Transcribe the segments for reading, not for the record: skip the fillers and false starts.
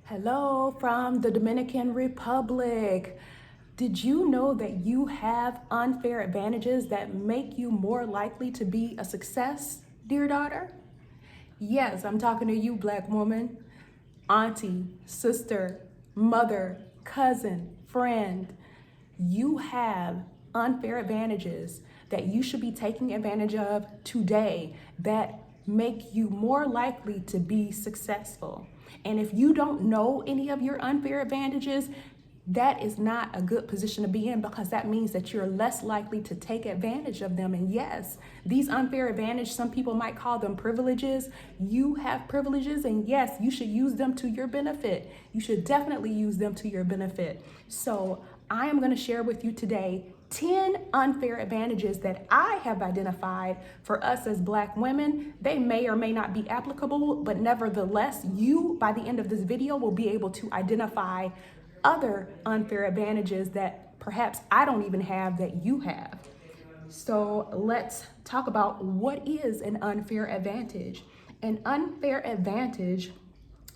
Hello from the Dominican Republic. Did you know that you have unfair advantages that make you more likely to be a success, dear daughter? Yes, I'm talking to you, Black woman, auntie, sister, mother, cousin, friend. You have unfair advantages that you should be taking advantage of today that make you more likely to be successful. And if you don't know any of your unfair advantages, that is not a good position to be in, because that means that you're less likely to take advantage of them. And yes, these unfair advantages, some people might call them privileges. You have privileges, and yes, you should use them to your benefit. You should definitely use them to your benefit. So I am going to share with you today 10 unfair advantages that I have identified for us as Black women. They may or may not be applicable, but nevertheless, you, by the end of this video, will be able to identify other unfair advantages that perhaps I don't even have that you have. So let's talk about what is an unfair advantage. An unfair advantage,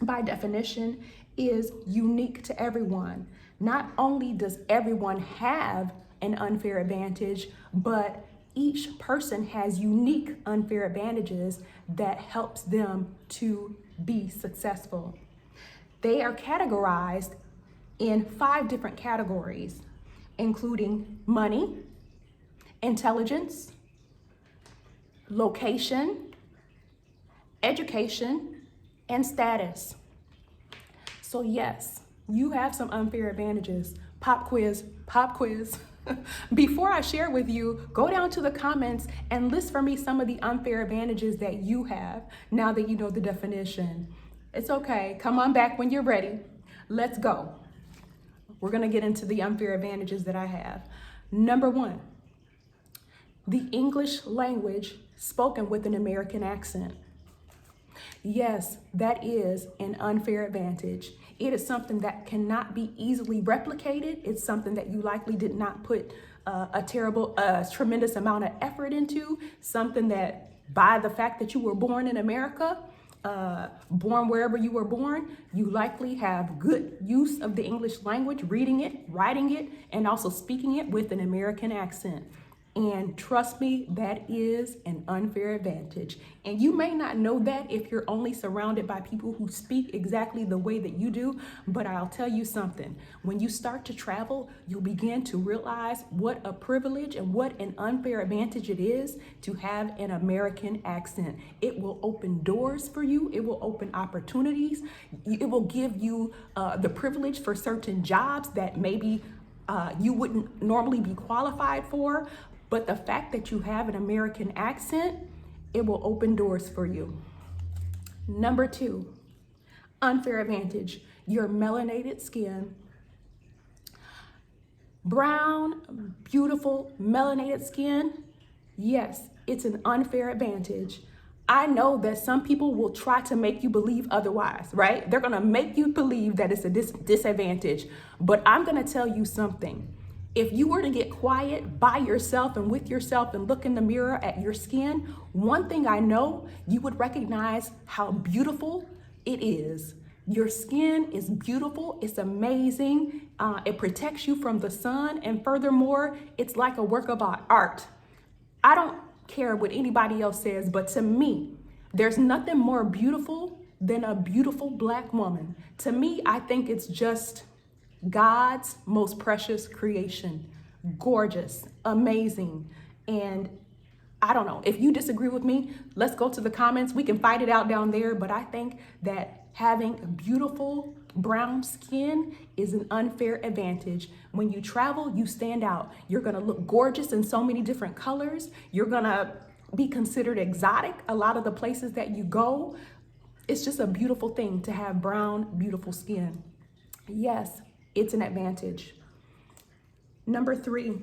by definition, is unique to everyone. Not only does everyone have an unfair advantage, but each person has unique unfair advantages that helps them to be successful. They are categorized in 5 different categories, including money, intelligence, location, education, and status. So yes, you have some unfair advantages. Pop quiz, pop quiz. Before I share with you, go down to the comments and list for me some of the unfair advantages that you have now that you know the definition. It's okay, come on back when you're ready. Let's go. We're gonna get into the unfair advantages that I have. Number 1, the English language spoken with an American accent. Yes, that is an unfair advantage. It is something that cannot be easily replicated. It's something that you likely did not put a tremendous amount of effort into. Something that, by the fact that you were born in America, born wherever you were born, you likely have good use of the English language, reading it, writing it, and also speaking it with an American accent. And trust me, that is an unfair advantage. And you may not know that if you're only surrounded by people who speak exactly the way that you do, but I'll tell you something. When you start to travel, you'll begin to realize what a privilege and what an unfair advantage it is to have an American accent. It will open doors for you. It will open opportunities. It will give you the privilege for certain jobs that maybe you wouldn't normally be qualified for. But the fact that you have an American accent, it will open doors for you. Number 2, unfair advantage, your melanated skin. Brown, beautiful, melanated skin, yes, it's an unfair advantage. I know that some people will try to make you believe otherwise, right? They're gonna make you believe that it's a disadvantage. But I'm gonna tell you something. If you were to get quiet by yourself and with yourself and look in the mirror at your skin, one thing I know, you would recognize how beautiful it is. Your skin is beautiful, it's amazing, it protects you from the sun, and furthermore, it's like a work of art. I don't care what anybody else says, but to me, there's nothing more beautiful than a beautiful Black woman. To me, I think it's just God's most precious creation. Gorgeous, amazing. And I don't know, if you disagree with me, let's go to the comments. We can fight it out down there, but I think that having beautiful brown skin is an unfair advantage. When you travel, you stand out. You're gonna look gorgeous in so many different colors. You're gonna be considered exotic a lot of the places that you go. It's just a beautiful thing to have brown, beautiful skin. Yes, it's an advantage. Number 3,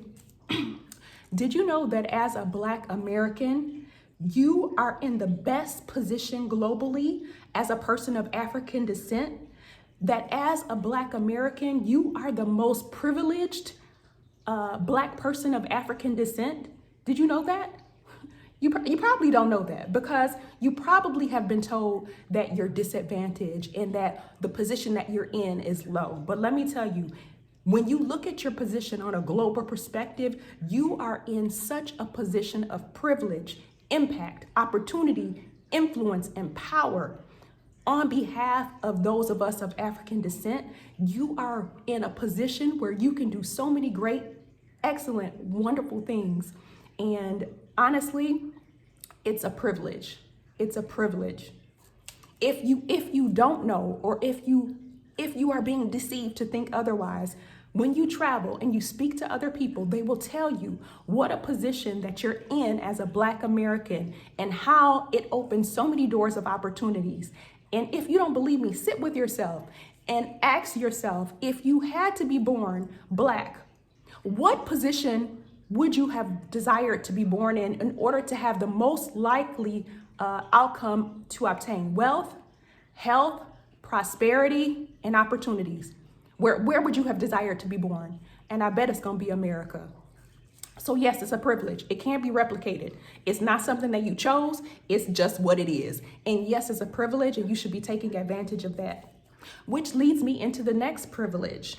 did you know that as a Black American, you are in the best position globally as a person of African descent? That as a Black American, you are the most privileged Black person of African descent? Did you know that? You probably don't know that because you probably have been told that you're disadvantaged and that the position that you're in is low. But let me tell you, when you look at your position on a global perspective, you are in such a position of privilege, impact, opportunity, influence, and power. On behalf of those of us of African descent, you are in a position where you can do so many great, excellent, wonderful things. And honestly, it's a privilege. It's a privilege. If you don't know, or if you are being deceived to think otherwise, when you travel and you speak to other people, they will tell you what a position that you're in as a Black American and how it opens so many doors of opportunities. And if you don't believe me, sit with yourself and ask yourself, if you had to be born Black, what position would you have desired to be born in order to have the most likely outcome to obtain wealth, health, prosperity, and opportunities? Where would you have desired to be born? And I bet it's gonna be America. So yes, it's a privilege. It can't be replicated. It's not something that you chose, it's just what it is. And yes, it's a privilege and you should be taking advantage of that. Which leads me into the next privilege.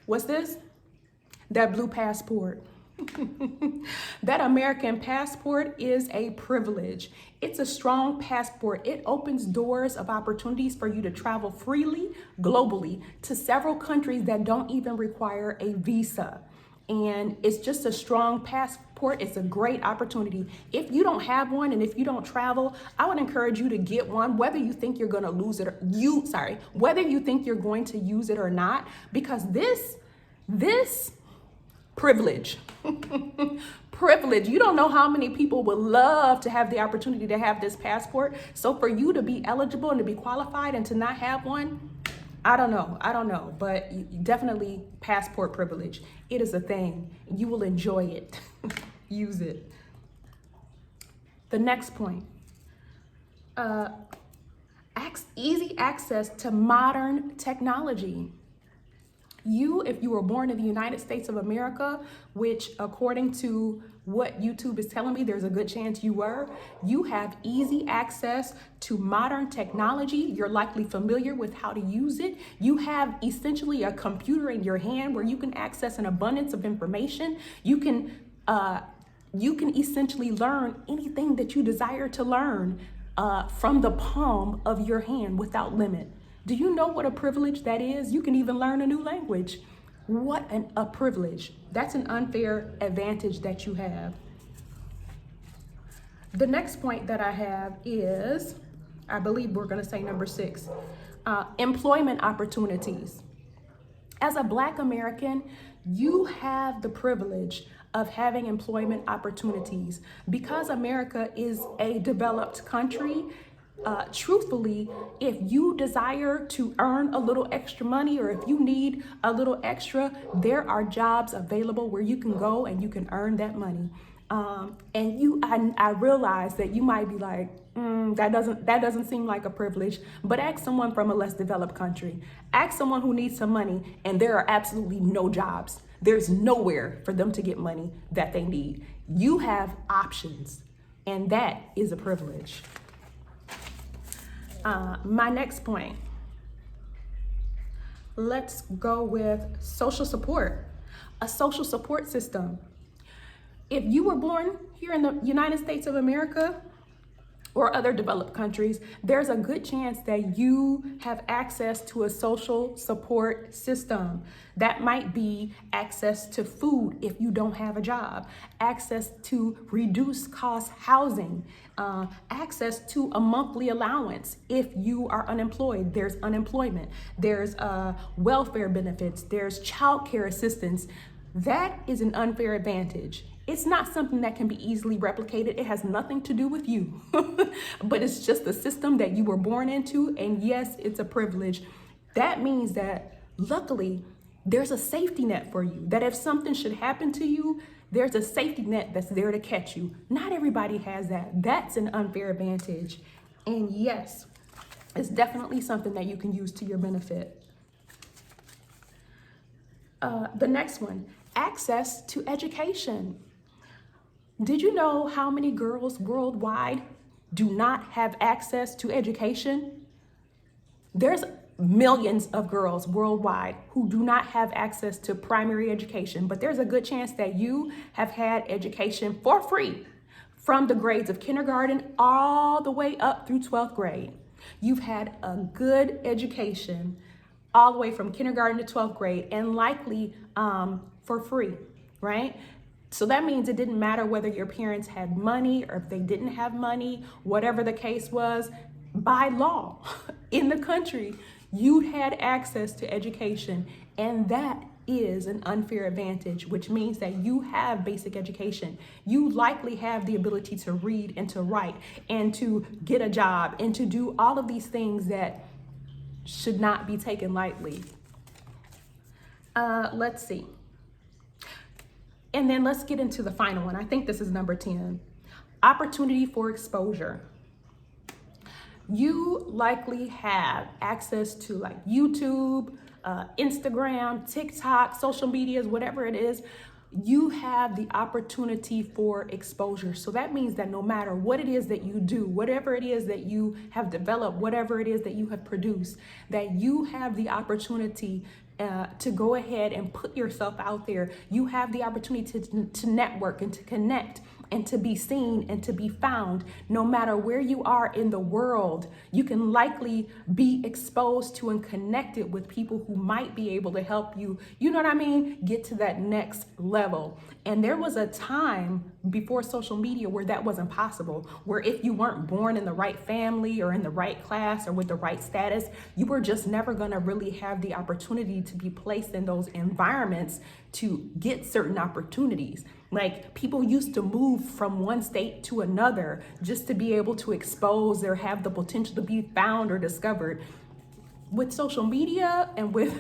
What's this? That blue passport. That American passport is a privilege. It's a strong passport. It opens doors of opportunities for you to travel freely, globally, to several countries that don't even require a visa. And it's just a strong passport. It's a great opportunity. If you don't have one and if you don't travel, I would encourage you to get one, whether you think you're going to lose it or whether you think you're going to use it or not, because this privilege, privilege. You don't know how many people would love to have the opportunity to have this passport. So for you to be eligible and to be qualified and to not have one, I don't know, but definitely passport privilege. It is a thing. You will enjoy it. Use it. The next point, easy access to modern technology. If you were born in the United States of America, which according to what YouTube is telling me, there's a good chance you have easy access to modern technology. You're likely familiar with how to use it. You have essentially a computer in your hand where you can access an abundance of information. You can essentially learn anything that you desire to learn from the palm of your hand without limit. Do you know what a privilege that is? You can even learn a new language. What a privilege. That's an unfair advantage that you have. The next point that I have is, I believe we're going to say number 6, employment opportunities. As a Black American, you have the privilege of having employment opportunities. Because America is a developed country, truthfully, if you desire to earn a little extra money or if you need a little extra, there are jobs available where you can go and you can earn that money. I realize that you might be like, that doesn't seem like a privilege, but ask someone from a less developed country. Ask someone who needs some money and there are absolutely no jobs. There's nowhere for them to get money that they need. You have options, and that is a privilege. My next point, let's go with social support, a social support system. If you were born here in the United States of America or other developed countries, there's a good chance that you have access to a social support system. That might be access to food if you don't have a job, access to reduced cost housing, access to a monthly allowance if you are unemployed. There's unemployment, there's welfare benefits, there's child care assistance. That is an unfair advantage. It's not something that can be easily replicated. It has nothing to do with you, but it's just the system that you were born into. And yes, it's a privilege. That means that luckily there's a safety net for you, that if something should happen to you, there's a safety net that's there to catch you. Not everybody has that. That's an unfair advantage. And yes, it's definitely something that you can use to your benefit. The next one, access to education. Did you know how many girls worldwide do not have access to education? There's millions of girls worldwide who do not have access to primary education, but there's a good chance that you have had education for free from the grades of kindergarten all the way up through 12th grade. You've had a good education all the way from kindergarten to 12th grade, and likely for free, right? So that means it didn't matter whether your parents had money or if they didn't have money, whatever the case was, by law in the country, you had access to education. And that is an unfair advantage, which means that you have basic education. You likely have the ability to read and to write and to get a job and to do all of these things that should not be taken lightly. Let's see. And then let's get into the final one. I think this is number 10. Opportunity for exposure. You likely have access to like YouTube, Instagram, TikTok, social medias, whatever it is. You have the opportunity for exposure. So that means that no matter what it is that you do, whatever it is that you have developed, whatever it is that you have produced, that you have the opportunity to go ahead and put yourself out there. You have the opportunity to network and to connect and to be seen and to be found. No matter where you are in the world, you can likely be exposed to and connected with people who might be able to help you, you know what I mean, get to that next level. And there was a time before social media where that wasn't possible, where if you weren't born in the right family or in the right class or with the right status, you were just never gonna really have the opportunity to be placed in those environments to get certain opportunities. Like, people used to move from one state to another just to be able to expose or have the potential to be found or discovered. With social media and with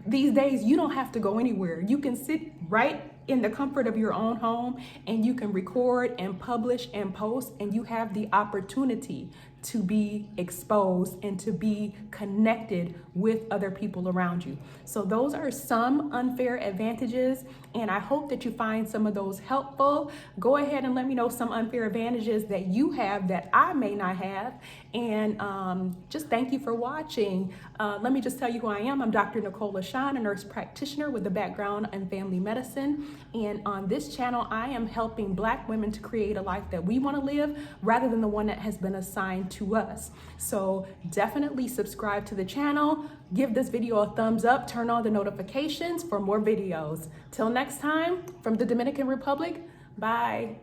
these days, you don't have to go anywhere. You can sit right in the comfort of your own home and you can record and publish and post, and you have the opportunity to be exposed and to be connected with other people around you. So those are some unfair advantages, and I hope that you find some of those helpful. Go ahead and let me know some unfair advantages that you have that I may not have, and just thank you for watching. Let me just tell you who I am. I'm Dr. Nicole LaShawn, a nurse practitioner with a background in family medicine, and on this channel I am helping Black women to create a life that we want to live rather than the one that has been assigned to us. So definitely subscribe to the channel, give this video a thumbs up, turn on the notifications for more videos. Till next time, from the Dominican Republic, bye.